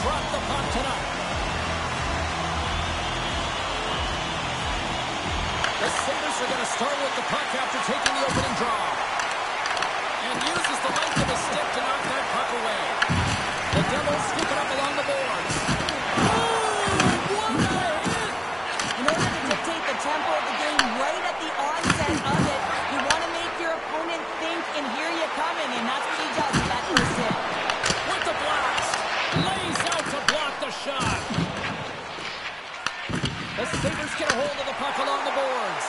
drop the puck tonight. The Sabres are going to start with the puck after taking the opening draw. And uses the length of his stick to knock that puck away. The Devils scoop it up along the boards. Oh, what a hit! In order to dictate the tempo of the game right at the onset of it, you want to make your opponent think and hear you coming, and that's what he does with that first hit. With the blast, lays out to block the shot. The Sabres get a hold of the puck along the boards.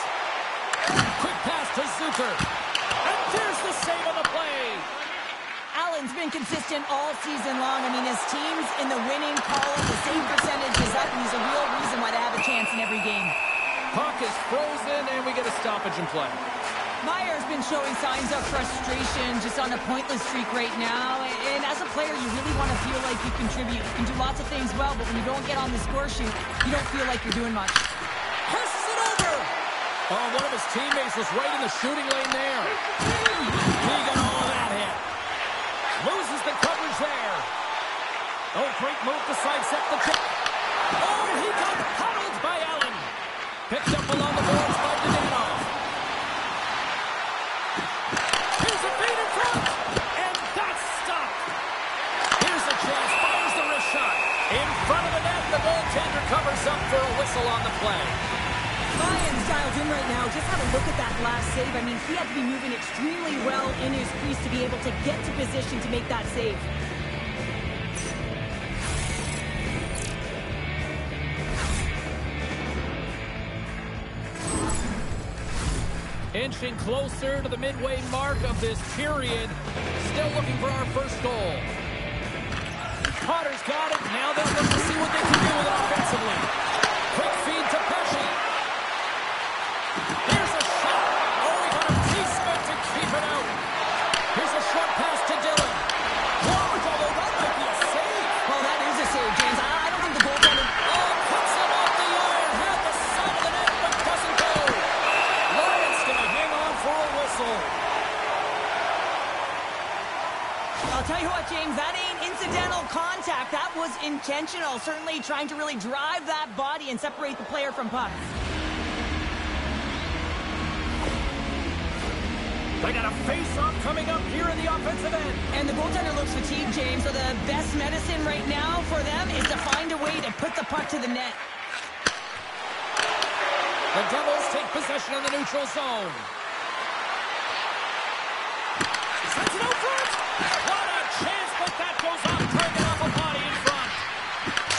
Quick pass to Zucker. And there's the save on the play. Allen's been consistent all season long. I mean, his team's in the winning column. The save percentage is up, and he's a real reason why they have a chance in every game. Puck is frozen, and we get a stoppage in play. Meyer's been showing signs of frustration just on a pointless streak right now. And as a player, you really want to feel like you contribute. You can do lots of things well, but when you don't get on the score sheet, you don't feel like you're doing much. Passes it over. Oh, one of his teammates was right in the shooting lane there. He got all of that hit. Loses the coverage there. Oh, great move to sidestep the chip. Oh, he got puddled by Allen. Picked up along the boards by Dadonov. Here's a feed in front. And that's stopped. Here's a chance. Fires the wrist shot. In front of the net, the goaltender covers up for a whistle on the play. Ryan's dialed in right now. Just have a look at that last save. I mean, he had to be moving extremely well in his crease to be able to get to position to make that save. Inching closer to the midway mark of this period. Still looking for our first goal. Potter's got it. Now they'll look to see what they can do with it offensively. Quick feed to Pesci. Here's a shot. Oh, he got a piece-meant to keep it out. Here's a short pass to Dylan. Large, although that might be a save. Oh, that is a save, James. I don't think the goaltender... Oh, puts it off the iron. Had the side of the net, but doesn't go. Lyon's going to hang on for a whistle. I'll tell you what, James, that ain't incidental contact. That was intentional. Certainly trying to really drive that body and separate the player from puck. They got a face-off coming up here in the offensive end. And the goaltender looks fatigued, James, so the best medicine right now for them is to find a way to put the puck to the net. The Devils take possession in the neutral zone. Sends it out front. What a chance, but that goes off target off a body in front.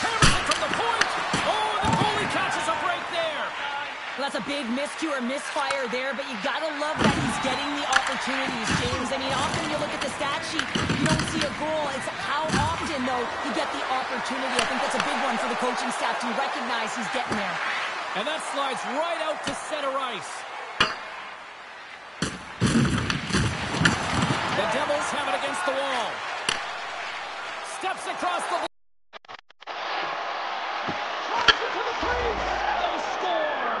Hammers it from the point. Oh, the goalie catches a break there. Well, that's a big miscue or misfire there, but you gotta love that he's getting the opportunities, James. I mean, often you look at the stat sheet, you don't see a goal. It's how often, though, you get the opportunity. I think that's a big one for the coaching staff to recognize he's getting there. And that slides right out to center ice. The Devils have it against the wall. Steps across the... Charge it to the crease. They score.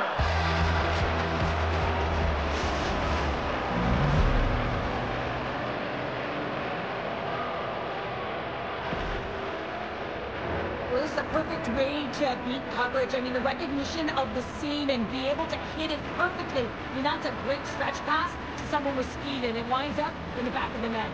Well, this is the perfect way to beat coverage. I mean, the recognition of the seam and be able to hit it perfectly. I mean, that's a great stretch pass to someone with speed, and it winds up in the back of the net.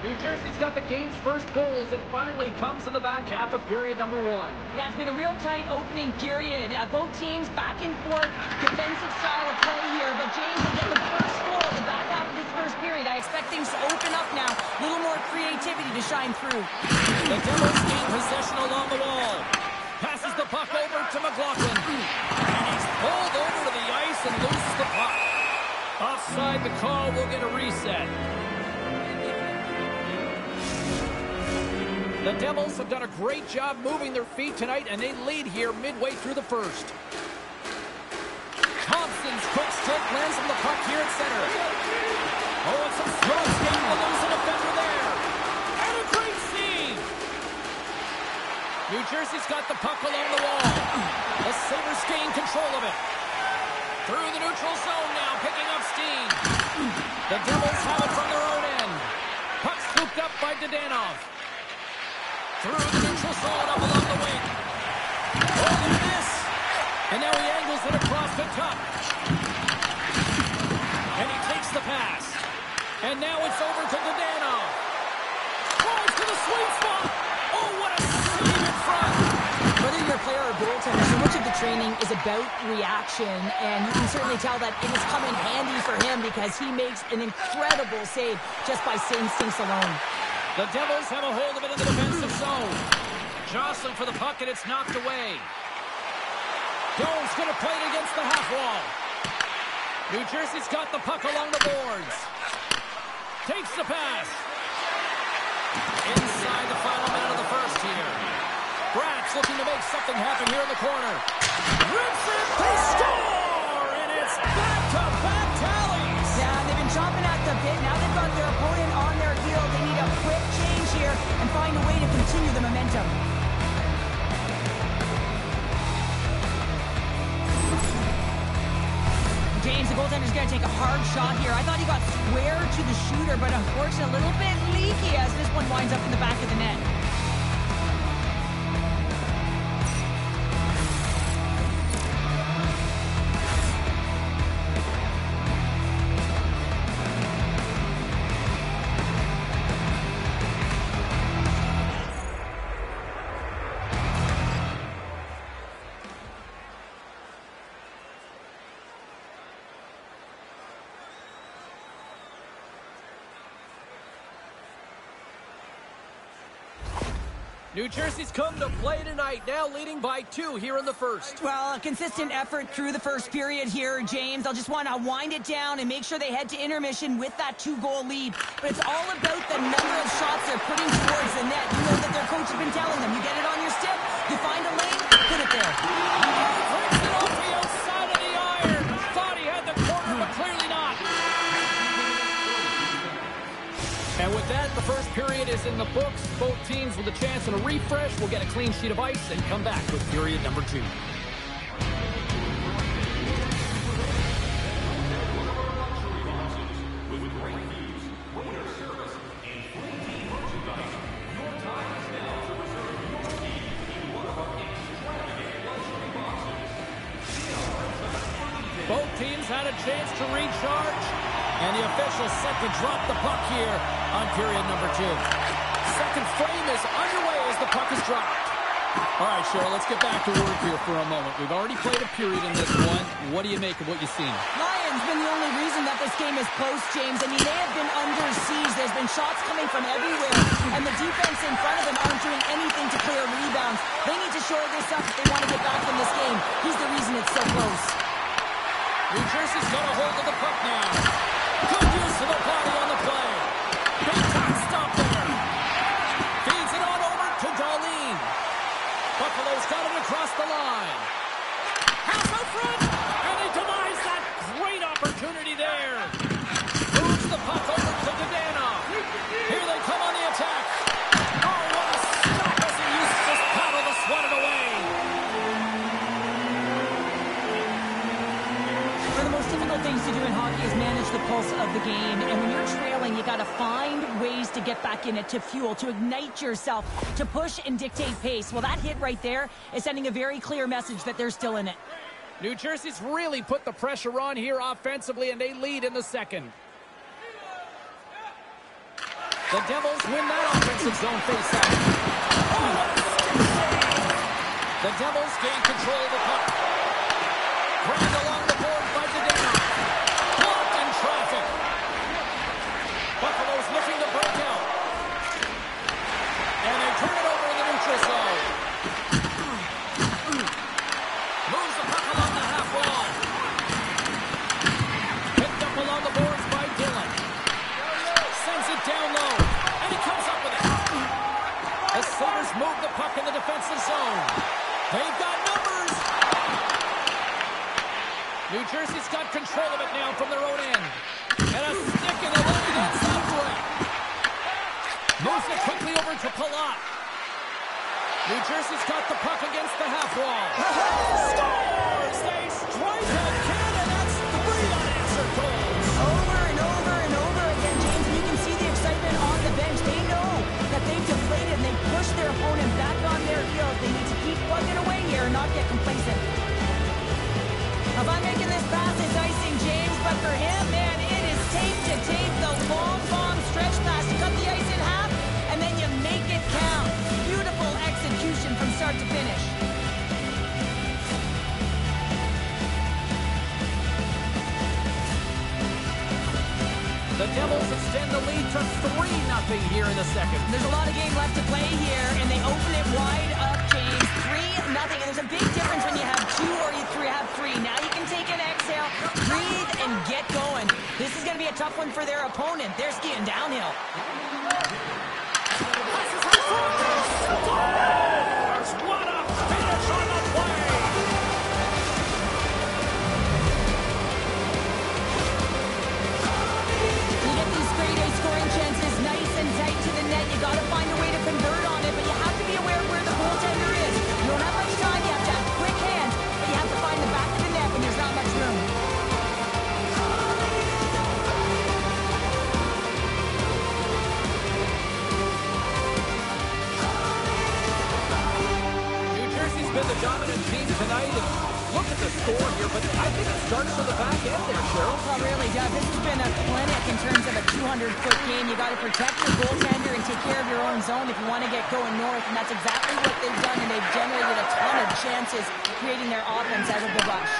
New Jersey's got the game's first goal as it finally comes in the back half of period number 1. Yeah, it's been a real tight opening period. Both teams back and forth, defensive style of play here. But James will get the first goal in the back half of this first period. I expect things to open up now. A little more creativity to shine through. The Devils gain possession along the wall. Passes the puck over to McLaughlin. And he's pulled over to the ice and loses the puck. Offside the call will get a reset. The Devils have done a great job moving their feet tonight, and they lead here midway through the first. Thompson's quick stick lands on the puck here at center. Oh, and some strong skating to lose an defender there. And a great save. New Jersey's got the puck along the wall. The Sabres gain control of it. Through the neutral zone now, picking up steam. The Devils have it from their own end. Puck scooped up by Dadonov. Through the neutral zone, up along the wing. Oh, look at this. And now he angles it across the top. And he takes the pass. And now it's over to Dadonov. Falls to the sweet spot. Oh, what a save in front. Whether you're a player or goaltender, so much of the training is about reaction, and you can certainly tell that it has come in handy for him because he makes an incredible save just by instincts alone. The Devils have a hold of it in the defensive zone. Jostling for the puck, and it's knocked away. Dome's going to play it against the half wall. New Jersey's got the puck along the boards. Takes the pass. Inside the final minute of the first here. Bratz looking to make something happen here in the corner. Rips it, they score! And it's back-to-back tallies! Yeah, they've been chomping at the bit. Now they've got their opponent on their heel. They need a quick change here and find a way to continue the momentum. James, the goaltender's going to take a hard shot here. I thought he got square to the shooter, but unfortunately a little bit leaky as this one winds up in the back of the net. New Jersey's come to play tonight, now leading by 2 here in the first. Well, a consistent effort through the first period here, James. They'll just want to wind it down and make sure they head to intermission with that 2-goal lead. But it's all about the number of shots they're putting towards the net. You know that their coach has been telling them, you get it on your stick, you find a lane, put it there. Breaks it off the outside of the iron. Thought he had the corner, but clearly not. And with that, the first period is in the books. Both teams with a chance and a refresh will get a clean sheet of ice and come back with period number 2. Both teams had a chance to recharge, and the official set to drop the puck here on period number 2. Second frame is underway as the puck is dropped. All right, Cheryl, let's get back to work here for a moment. We've already played a period in this one. What do you make of what you've seen? Lions been the only reason that this game is close, James. I mean, they have been under siege. There's been shots coming from everywhere, and the defense in front of them aren't doing anything to clear rebounds. They need to shore this up if they want to get back in this game. He's the reason it's so close. New Jersey's got a hold of the puck now. Good use of the body on the play. Big time stop there. Feeds it on over to Darlene. Buffalo's got it across the line. Pass out front, and they demise that great opportunity there. Moves the puck over to Dadonov. Here they come on the attack. Oh, what a stop as he uses his paddle to swat it away. One of the most difficult things to do in hockey is manage the pulse of the game. And when you're trailing, you got to find ways to get back in it, to fuel, to ignite yourself, to push and dictate pace. Well, that hit right there is sending a very clear message that they're still in it. New Jersey's really put the pressure on here offensively, and they lead in the second. The Devils win that offensive zone faceoff. Oh, what a stick save! The Devils gain control of the puck. Grabbed along the board by Dadonov. Blocked in traffic. Buffalo's looking to break out. And they turn it over in the neutral zone. Moves the puck along the half wall. Picked up along the boards by Dillon. Sends it down low. And he comes up with it. The Sabres move the puck in the defensive zone. They've got numbers. New Jersey's got control of it now from their own end. And a stick in the lane inside threat. Moves it quickly over to Palat. New Jersey's got the puck against the half wall. Scores! They strike again, and that's 3 unanswered goals. Over and over and over again, James. And you can see the excitement on the bench. They know that they've deflated and they push their opponent back on their heels. They need to keep plugging away here and not get complacent. If I'm making this pass, it's icing, James. But for him, man, it is tape to tape. The long bomb stretch pass. You cut the ice in half, and then you make it count. Beautiful execution from start to finish. The Devils extend the lead to 3-0 here in the second. There's a lot of game left to play here, and they open it wide up, James. 3-0, and there's a big difference when you have 2 or you have 3. Now you can take an exhale, breathe, and get going. This is going to be a tough one for their opponent. They're skiing downhill. What a finish on the play! You get these grade A scoring chances nice and tight to the net. You got to find a way to convert on it, but you have to be aware of where the goaltender is. You don't have much time. You have to have quick hands, but you have to find the back of the net when there's not much room. New Jersey's been the dominant team tonight, and look at the score here, but I think it starts from the back end there, Cheryl. Well, really, Doug, this has been a clinic in terms of a 200-foot game. You got to protect your goaltender and take care of your own zone if you want to get going north, and that's exactly what they've done, and they've generated a ton of chances creating their offense out of the rush.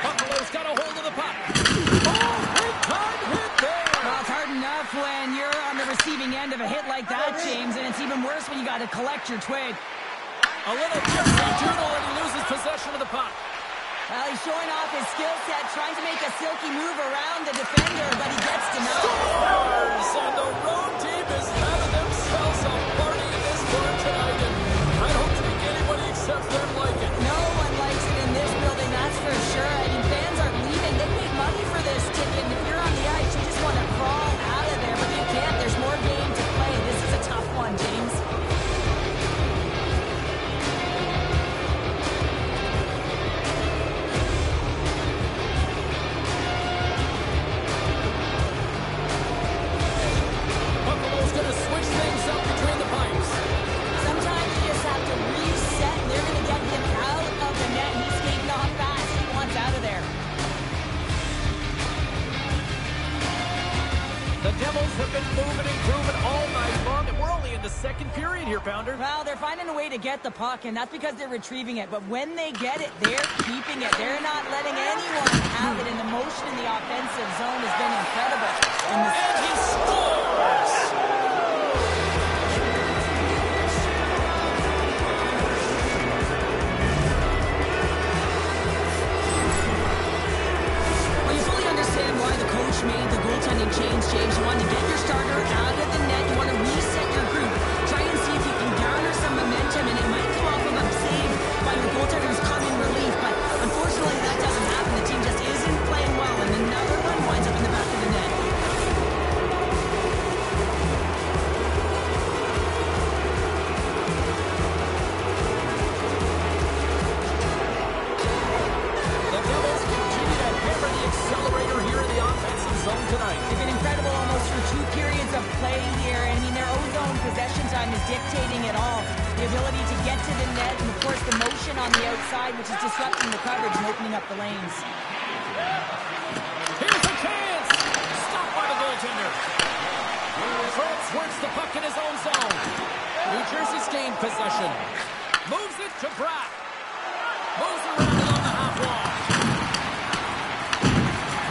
Buffalo's got a hold of the puck. Oh, big time hit there! Well, it's hard enough when you're on the receiving end of a hit like that, James, and it's even worse when you got to collect your twig. A little gypsy doodle, and he loses possession of the puck. Well, he's showing off his skill set, trying to make a silky move around the defender, but he gets denied. Scores! And the road team is having themselves a party in this bar tonight, and I don't think anybody except them like it. No one likes it in this building, that's for sure. I mean, fans are leaving. They paid money for this ticket, and if you're on the ice, you just want to crawl out of there, but you can't. There's more game to play. This is a tough one, James. Buffalo's going to switch things up between the pipes. Sometimes you just have to reset, and they're going to get him out of the net. He's skating off fast. He wants out of there. The Devils have been moving and grooving all night long, and we're only in the second period here, Pounder. Well, they're finding a way to get the puck, and that's because they're retrieving it. But when they get it, they're keeping it. They're not letting anyone have it, and the motion in the offensive zone has been incredible. And he scores! Well, you fully understand why the coach made the goaltending change, James. You want to get your starter out of the net. You want to reset your group. Try and see if you can garner some momentum, and it might come off of a save by your goaltender who's come in relief. But unfortunately, that doesn't happen. The team just isn't playing well, and another one winds up in the back of the net. The Devils continue to hammer the accelerator here in the offensive zone tonight. They've been incredible almost for 2 periods of play here. I mean, their own zone possession time is dictating it all. The ability to get to the net, and of course the motion on the outside, which is disrupting the coverage and opening up the lanes. Here's a chance! Stopped by the goaltender. Fritz works the puck in his own zone. New Jersey's gained possession. Moves it to Pratt. Moves around along the half wall.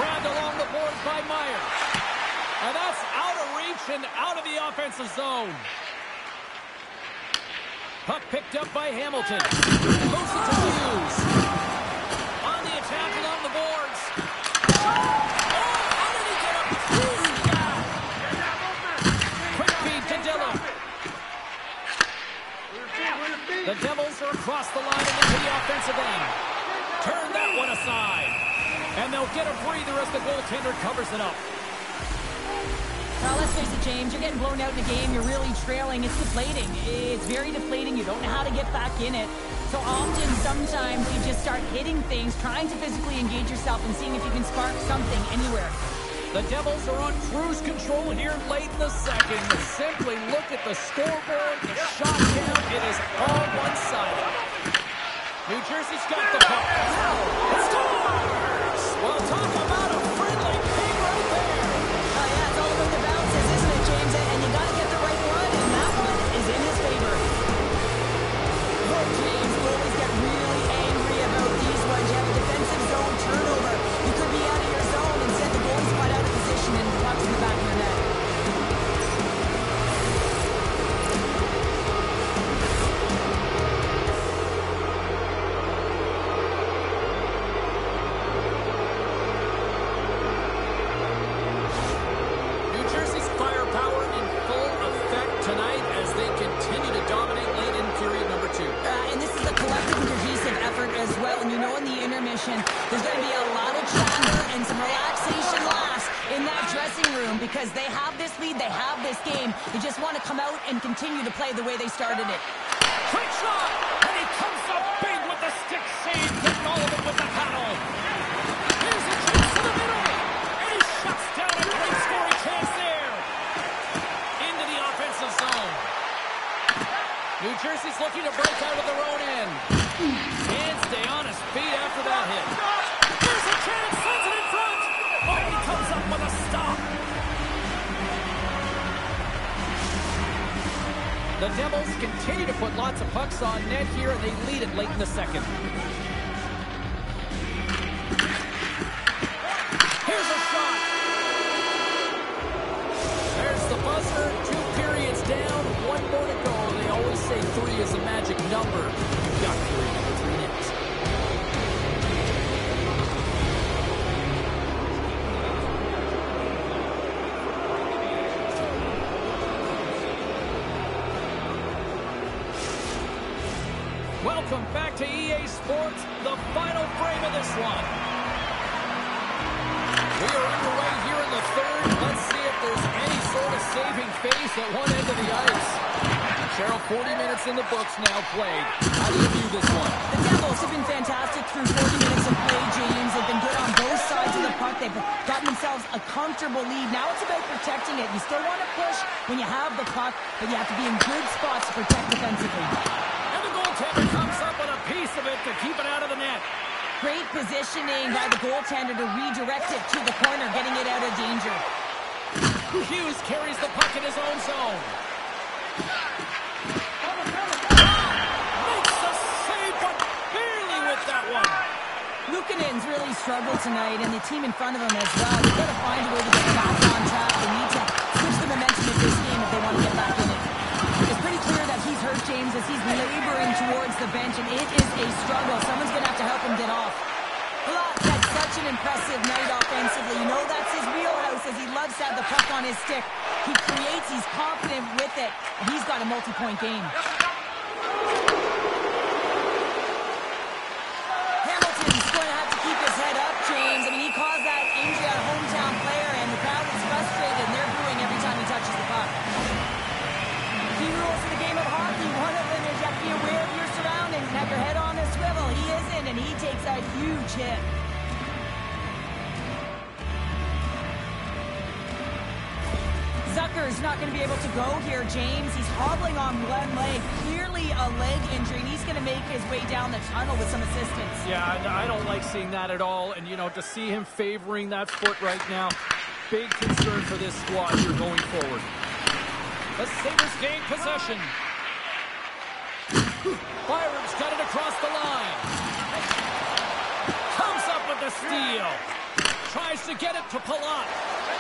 Grabbed along the boards by Myers. And that's out of reach and out of the offensive zone. Puck picked up by Hamilton. Moves it to Hughes. On the attack along the boards. Oh, how did he get up through that? Quick feed to Dillon. The Devils are across the line and into the offensive end. Turn that one aside. And they'll get a breather as the goaltender covers it up. Well, let's face it, James, you're getting blown out in a game, you're really trailing, it's deflating. It's very deflating, you don't know how to get back in it. So often, sometimes you just start hitting things, trying to physically engage yourself and seeing if you can spark something anywhere. The Devils are on cruise control here late in the second. Simply look at the scoreboard, the shot count, it is all one-sided. New Jersey's got the puck. It scores! Well, talk about a friendly pig right there. Oh, yeah, it's all about the bounces, isn't it, James? And you got to get the right one, and that one is in his favor. Oh, James, you always get really angry about these ones. You have a defensive zone turnover. You could be out of your zone and send the goalie spot out of position and the puck's in the back of your net. New Jersey's firepower in full effect tonight as they continue to dominate late in period number 2. And this is a collective and cohesive effort as well. And you know in the intermission, there's going to be a lot of chatter and some relaxation laughs in that dressing room because they have this lead, they have this game. They just want to come out and continue to play the way they started it. Quick shot! And he comes up big with the stick save, getting all of it with the paddle. Here's a chance to the middle. And he shuts down a great scoring chance there. Into the offensive zone. New Jersey's looking to break out of their own end. And stay on his feet after that hit. Here's a chance, sends it in front. Oh, he comes up with a stop. The Devils continue to put lots of pucks on net here, and they lead it late in the second. Here's a shot. There's the buzzer. 2 periods down, 1 more to go. They always say 3 is a magic number. You've got period number 3 next. Welcome back to EA Sports, the final frame of this one. We are underway here in the third. Let's see if there's any sort of saving face at one end of the ice. Cheryl, 40 minutes in the books now played. How do you view this one? The Devils have been fantastic through 40 minutes of play, James. They've been good on both sides of the puck. They've gotten themselves a comfortable lead. Now it's about protecting it. You still want to push when you have the puck, but you have to be in good spots to protect defensively. And the goaltender comes up with a piece of it to keep it out of the net. Great positioning by the goaltender to redirect it to the corner, getting it out of danger. Hughes carries the puck in his own zone. Makes the save, but barely with that one. Luukkonen's really struggled tonight, and the team in front of him as well. They've got to find a way to get back on track. They need to switch the momentum of this game if they want to get back in it. It's pretty clear that he's hurt, James, as he's laboring towards the bench, and it is a struggle. Someone's going to have to help him get off. Block had such an impressive night offensively. You know that's his wheelhouse, as he loves to have the puck on his stick. He creates, he's confident with it, and he's got a multi-point game. Hamilton's going to have to keep his head up, James. I mean, he caused that injury on a hometown player, and the crowd is frustrated, and they're booing every time he touches the puck. Key rules in the game of hockey. One of them is you have to be aware of your surroundings and have your head on a swivel. He isn't, and he takes a huge hit. Zucker's not going to be able to go here, James. He's hobbling on one leg. Clearly a leg injury, and he's going to make his way down the tunnel with some assistance. Yeah, I don't like seeing that at all. And, you know, to see him favoring that foot right now, big concern for this squad here going forward. The Sabres gain possession. Byron's got it across the line. Comes up with the steal. Tries to get it to Palat.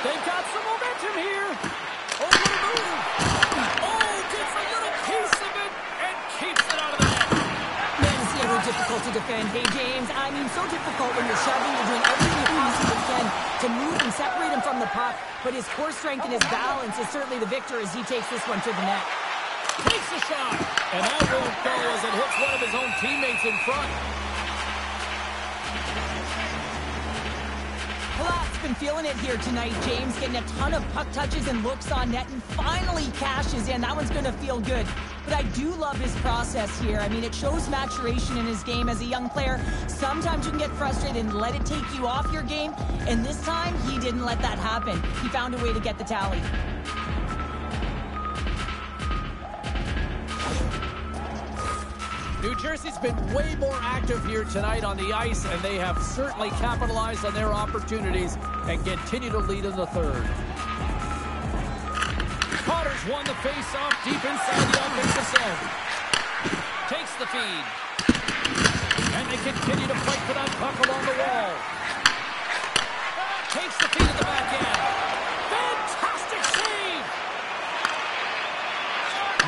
They've got some momentum here. Over the move. Oh, gets a little piece of it and keeps it out of the net. Man, it's never difficult to defend. Hey, James, I mean, so difficult when you're shoving, you're doing everything you possibly can to move and separate him from the puck. But his core strength and his balance is certainly the victor as he takes this one to the net. Takes a shot. And that won't go as it hits one of his own teammates in front. Palat's been feeling it here tonight, James, getting a ton of puck touches and looks on net, and finally cashes in. That one's going to feel good. But I do love his process here. I mean, it shows maturation in his game as a young player. Sometimes you can get frustrated and let it take you off your game, and this time, he didn't let that happen. He found a way to get the tally. New Jersey's been way more active here tonight on the ice, and they have certainly capitalized on their opportunities and continue to lead in the third. Potter's won the face-off deep inside the offensive zone. Takes the feed. And they continue to fight for that puck along the wall. Takes the feed at the back end. Fantastic save!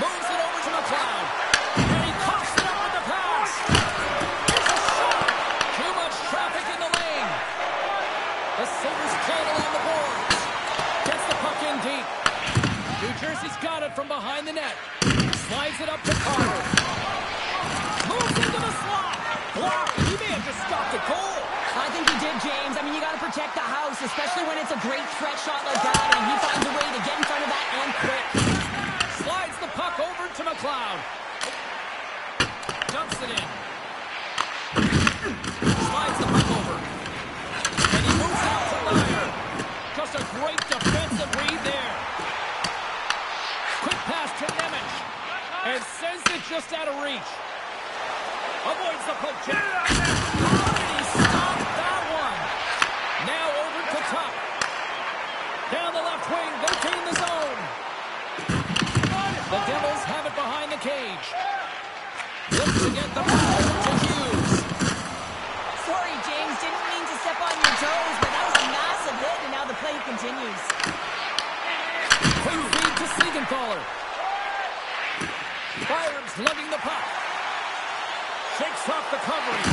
Moves it over to McLeod. And he coughs it up with the pass. Here's a shot. Too much traffic in the lane. The Sabres playing along the boards. Gets the puck in deep. New Jersey's got it from behind the net. Slides it up to Carter. Moves into the slot. Block. He may have just stopped a goal. I think he did, James. I mean, you got to protect the house, especially when it's a great threat shot like that, and he finds a way to get in front of that and quick. Slides the puck over to McLeod. Dumps it in. Slides the puck over. And he moves out to Lyer. Just a great defensive read there. Quick pass to Nemec. And sends it just out of reach. Avoids the poke check. How did he stop that one? Now over to Tuck. Down the left wing. They gain the zone. The Devils have it behind the cage. Looks to get the puck over to Hughes. Sorry, James. Didn't mean to step on your toes, but that was a massive hit, and now the play continues. Quick feed to Siegenthaler. Byram's lugging the puck. Shakes off the covering.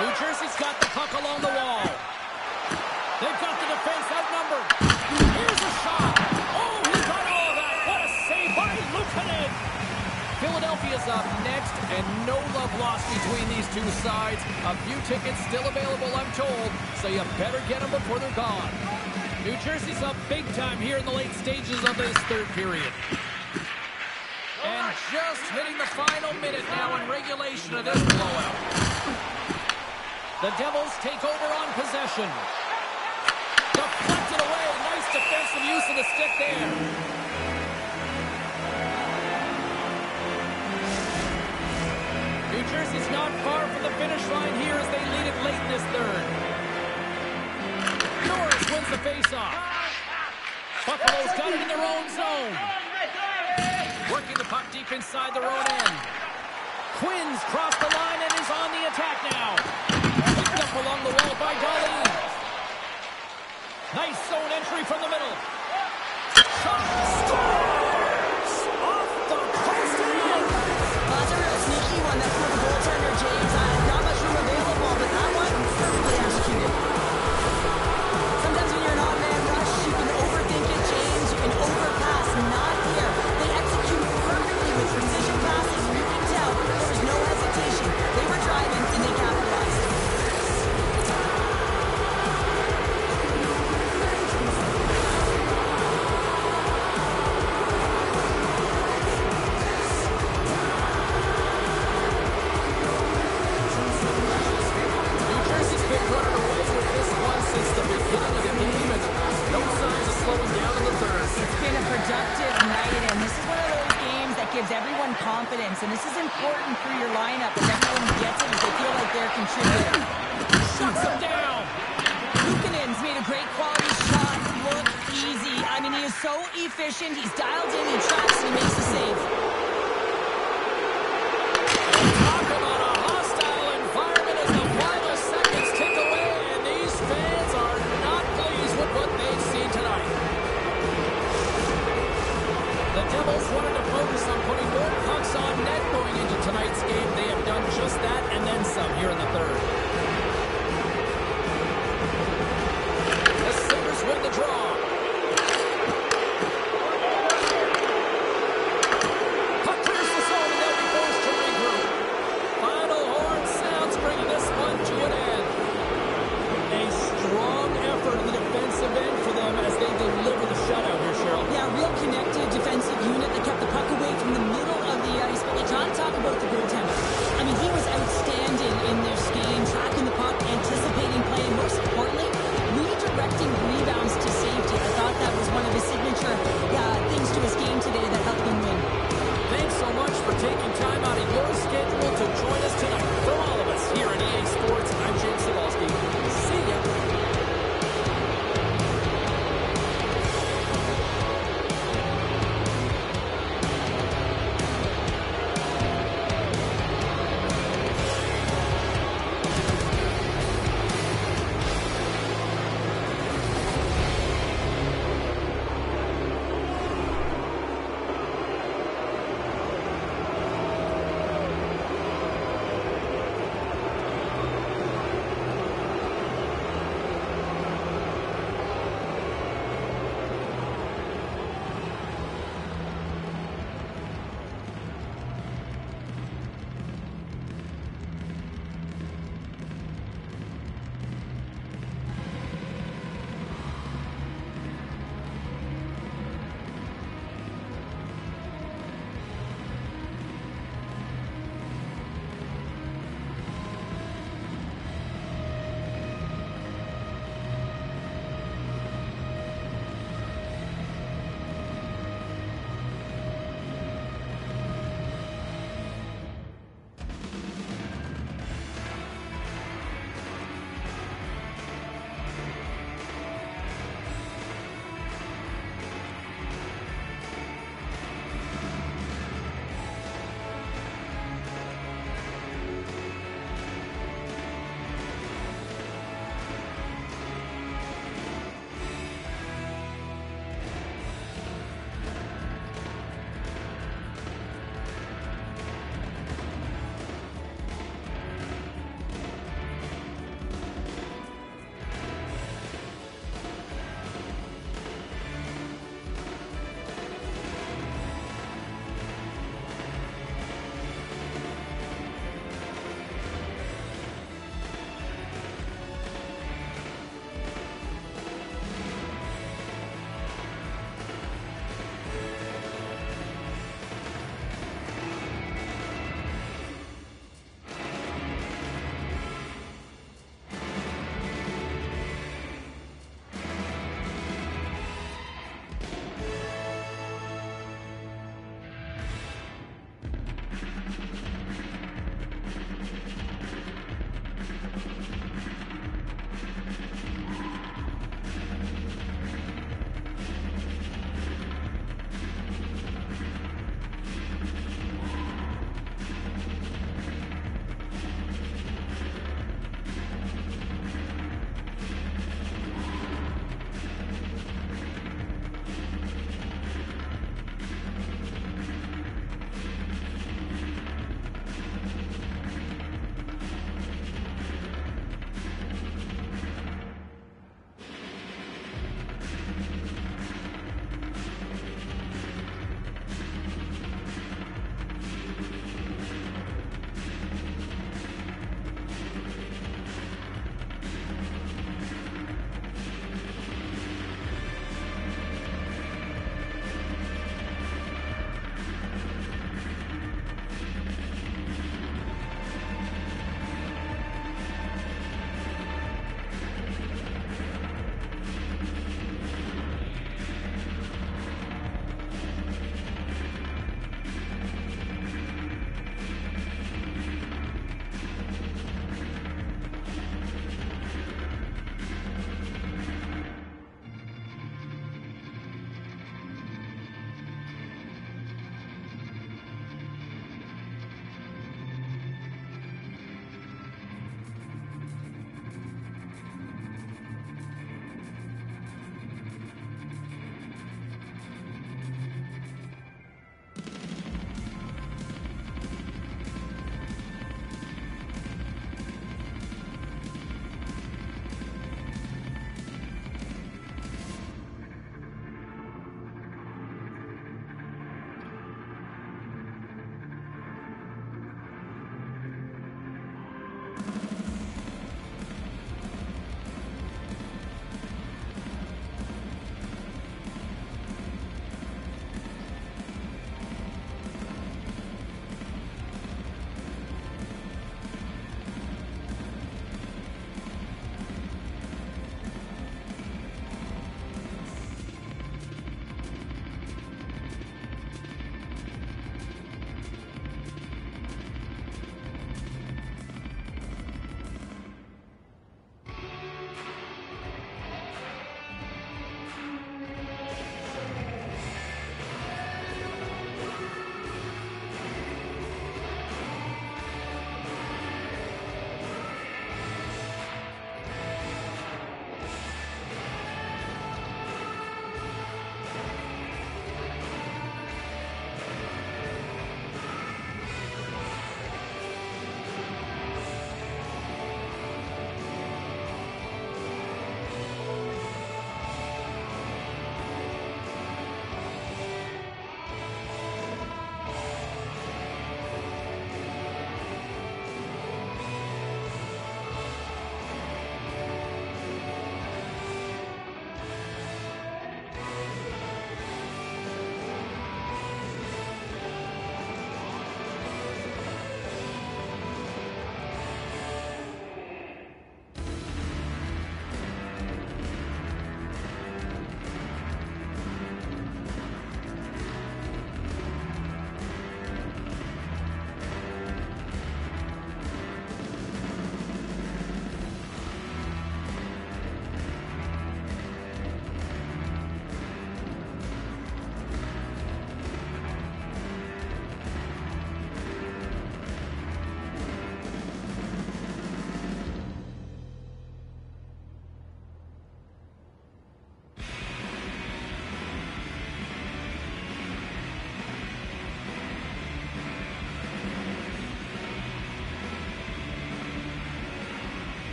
New Jersey's got the puck along the wall. They've got the defense outnumbered. Here's a shot. Oh, he got all of that. What a save by Luukkonen. Philadelphia's up next, and no love lost between these two sides. A few tickets still available, I'm told, so you better get them before they're gone. New Jersey's up big time here in the late stages of this third period. And just hitting the final minute now in regulation of this blowout. The Devils take over on possession. Deflected away. Nice defensive use of the stick there. New Jersey's not far from the finish line here as they lead it late in this third. Norris wins the faceoff. Buffalo's got it in their own zone. Working the puck deep inside their own end. Quinn's crossed the line and is on the attack now. Picked up along the wall by Dahlin. Nice zone entry from the middle. Shot scores! Off the post and in. That's a real sneaky one. That's for the goaltender, James. Not much room available, but that one perfectly executed. Sometimes when you're in odd-man rush, you can overthink it, James. You can overpass. Not here. They execute perfectly with precision passes. You can tell there was no hesitation. They were driving, and they capitalized. New Jersey's been running away with this one since the beginning of the game, and no signs of slowing down in the third. It's been a productive night, and this is one of those games that gives everyone confidence, and this is important for your lineup, as everyone gets it as they feel like they're contributing. Shuts him down. Luukkonen's made a great quality shot look easy. I mean, he is so efficient. He's dialed in, he tracks, and he makes the save. Top